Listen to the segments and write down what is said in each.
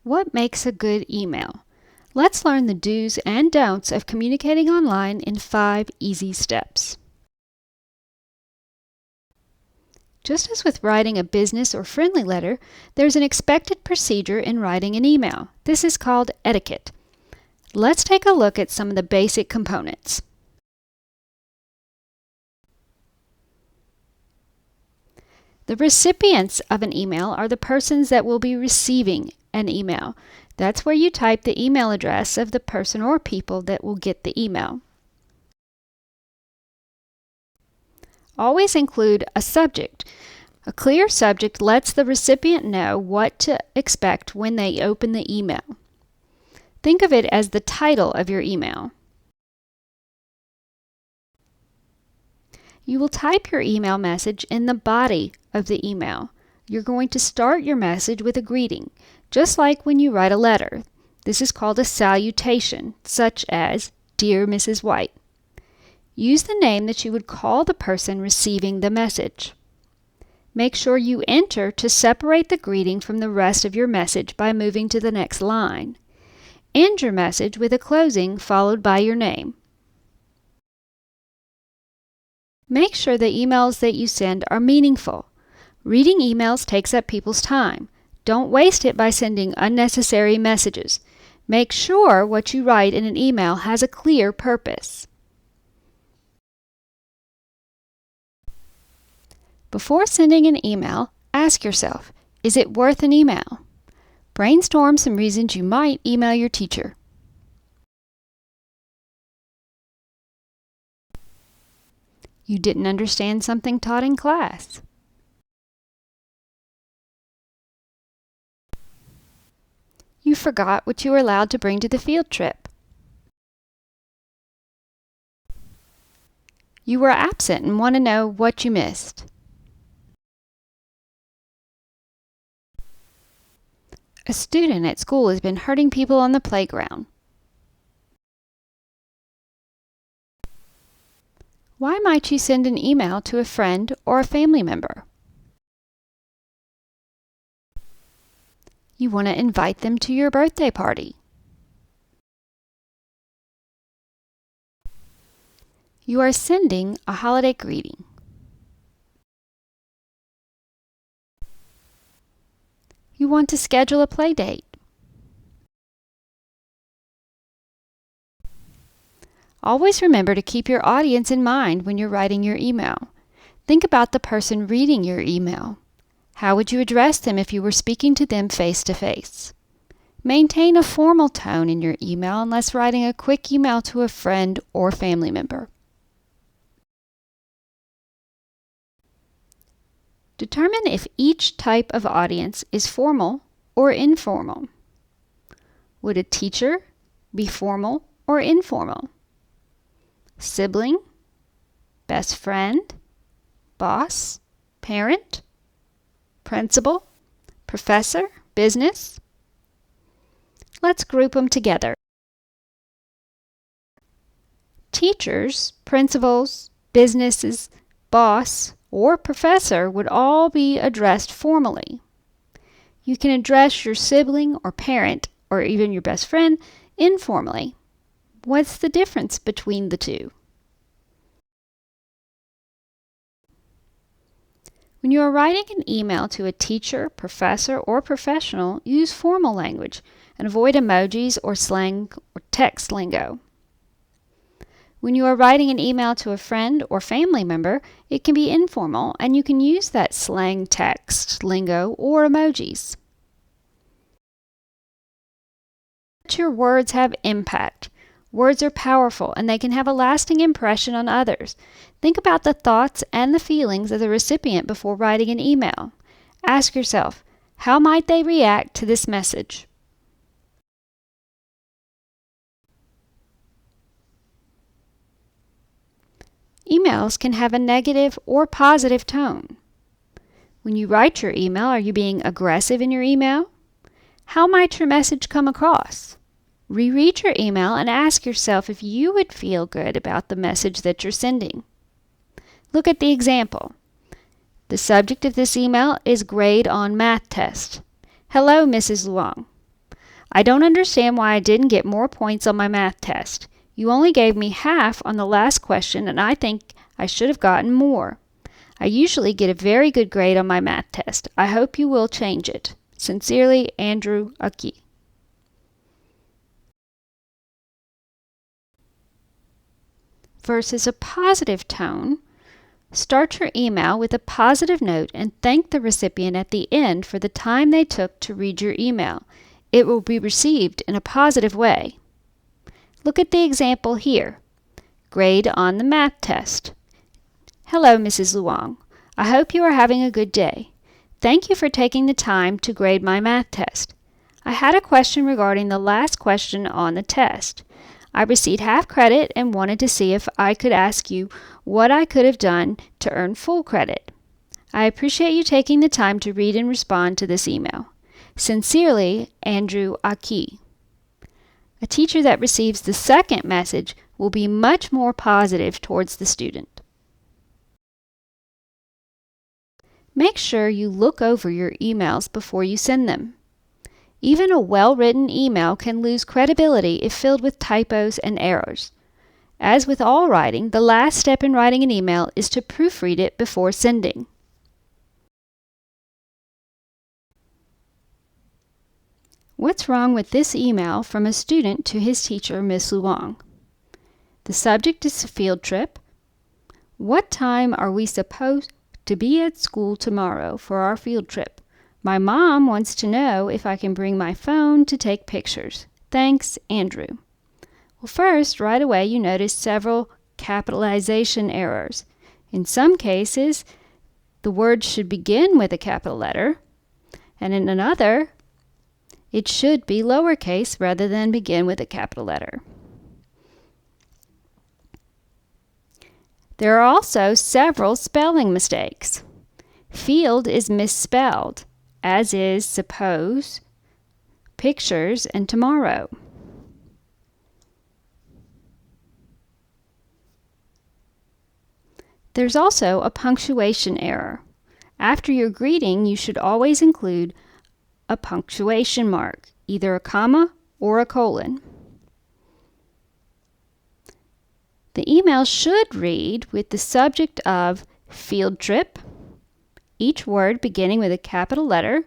What makes a good email? Let's learn the do's and don'ts of communicating online in 5 easy steps. Just as with writing a business or friendly letter, there's an expected procedure in writing an email. This is called etiquette. Let's take a look at some of the basic components. The recipients of an email are the persons that will be receiving an email. That's where you type the email address of the person or people that will get the email. Always include a subject. A clear subject lets the recipient know what to expect when they open the email. Think of it as the title of your email. You will type your email message in the body of the email. You're going to start your message with a greeting, just like when you write a letter. This is called a salutation, such as, "Dear Mrs. White." Use the name that you would call the person receiving the message. Make sure you enter to separate the greeting from the rest of your message by moving to the next line. End your message with a closing followed by your name. Make sure the emails that you send are meaningful. Reading emails takes up people's time. Don't waste it by sending unnecessary messages. Make sure what you write in an email has a clear purpose. Before sending an email, ask yourself, is it worth an email? Brainstorm some reasons you might email your teacher. You didn't understand something taught in class. You forgot what you were allowed to bring to the field trip. You were absent and want to know what you missed. A student at school has been hurting people on the playground. Why might you send an email to a friend or a family member? You want to invite them to your birthday party. You are sending a holiday greeting. You want to schedule a play date. Always remember to keep your audience in mind when you're writing your email. Think about the person reading your email. How would you address them if you were speaking to them face to face? Maintain a formal tone in your email unless writing a quick email to a friend or family member. Determine if each type of audience is formal or informal. Would a teacher be formal or informal? Sibling, best friend, boss, parent, principal, professor, business? Let's group them together. Teachers, principals, businesses, boss, or professor would all be addressed formally. You can address your sibling or parent, or even your best friend, informally. What's the difference between the two? When you are writing an email to a teacher, professor, or professional, use formal language and avoid emojis or slang or text lingo. When you are writing an email to a friend or family member, it can be informal and you can use that slang text, lingo, or emojis. Let your words have impact. Words are powerful and they can have a lasting impression on others. Think about the thoughts and the feelings of the recipient before writing an email. Ask yourself, how might they react to this message? Emails can have a negative or positive tone. When you write your email, are you being aggressive in your email? How might your message come across? Reread your email and ask yourself if you would feel good about the message that you're sending. Look at the example. The subject of this email is grade on math test. Hello, Mrs. Luong. I don't understand why I didn't get more points on my math test. You only gave me half on the last question, and I think I should have gotten more. I usually get a very good grade on my math test. I hope you will change it. Sincerely, Andrew Aki. Versus a positive tone, start your email with a positive note and thank the recipient at the end for the time they took to read your email. It will be received in a positive way. Look at the example here. Grade on the math test. Hello, Mrs. Luong. I hope you are having a good day. Thank you for taking the time to grade my math test. I had a question regarding the last question on the test. I received half credit and wanted to see if I could ask you what I could have done to earn full credit. I appreciate you taking the time to read and respond to this email. Sincerely, Andrew Aki. A teacher that receives the second message will be much more positive towards the student. Make sure you look over your emails before you send them. Even a well-written email can lose credibility if filled with typos and errors. As with all writing, the last step in writing an email is to proofread it before sending. What's wrong with this email from a student to his teacher, Miss Luong? The subject is a field trip. What time are we supposed to be at school tomorrow for our field trip? My mom wants to know if I can bring my phone to take pictures. Thanks, Andrew. Well, first, right away, you notice several capitalization errors. In some cases, the word should begin with a capital letter, and in another, it should be lowercase rather than begin with a capital letter. There are also several spelling mistakes. Field is misspelled, as is suppose, pictures, and tomorrow. There's also a punctuation error. After your greeting, you should always include a punctuation mark, either a comma or a colon. The email should read with the subject of field trip, each word beginning with a capital letter,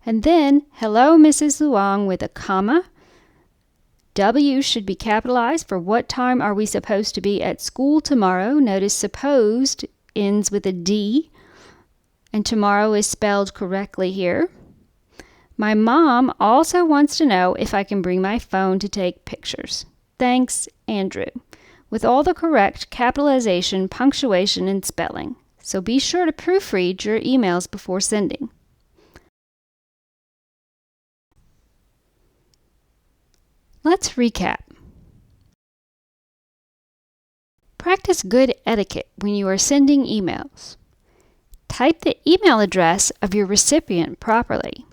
and then hello, Mrs. Luong with a comma. W should be capitalized for what time are we supposed to be at school tomorrow. Notice supposed ends with a D, and tomorrow is spelled correctly here. My mom also wants to know if I can bring my phone to take pictures. Thanks, Andrew. With all the correct capitalization, punctuation, and spelling. So be sure to proofread your emails before sending. Let's recap. Practice good etiquette when you are sending emails. Type the email address of your recipient properly.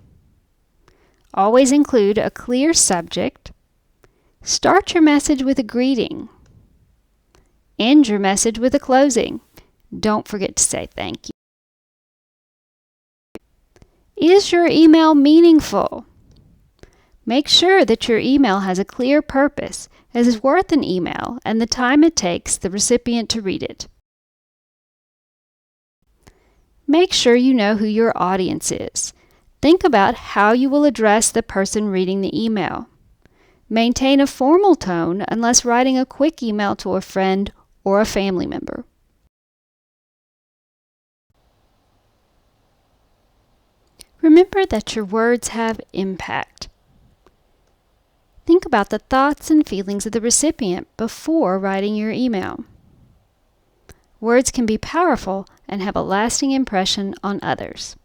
Always include a clear subject. Start your message with a greeting. End your message with a closing. Don't forget to say thank you. Is your email meaningful? Make sure that your email has a clear purpose, as is worth an email and the time it takes the recipient to read it. Make sure you know who your audience is. Think about how you will address the person reading the email. Maintain a formal tone unless writing a quick email to a friend or a family member. Remember that your words have impact. Think about the thoughts and feelings of the recipient before writing your email. Words can be powerful and have a lasting impression on others.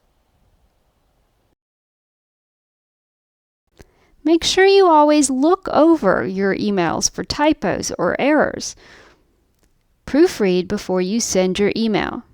Make sure you always look over your emails for typos or errors. Proofread before you send your email.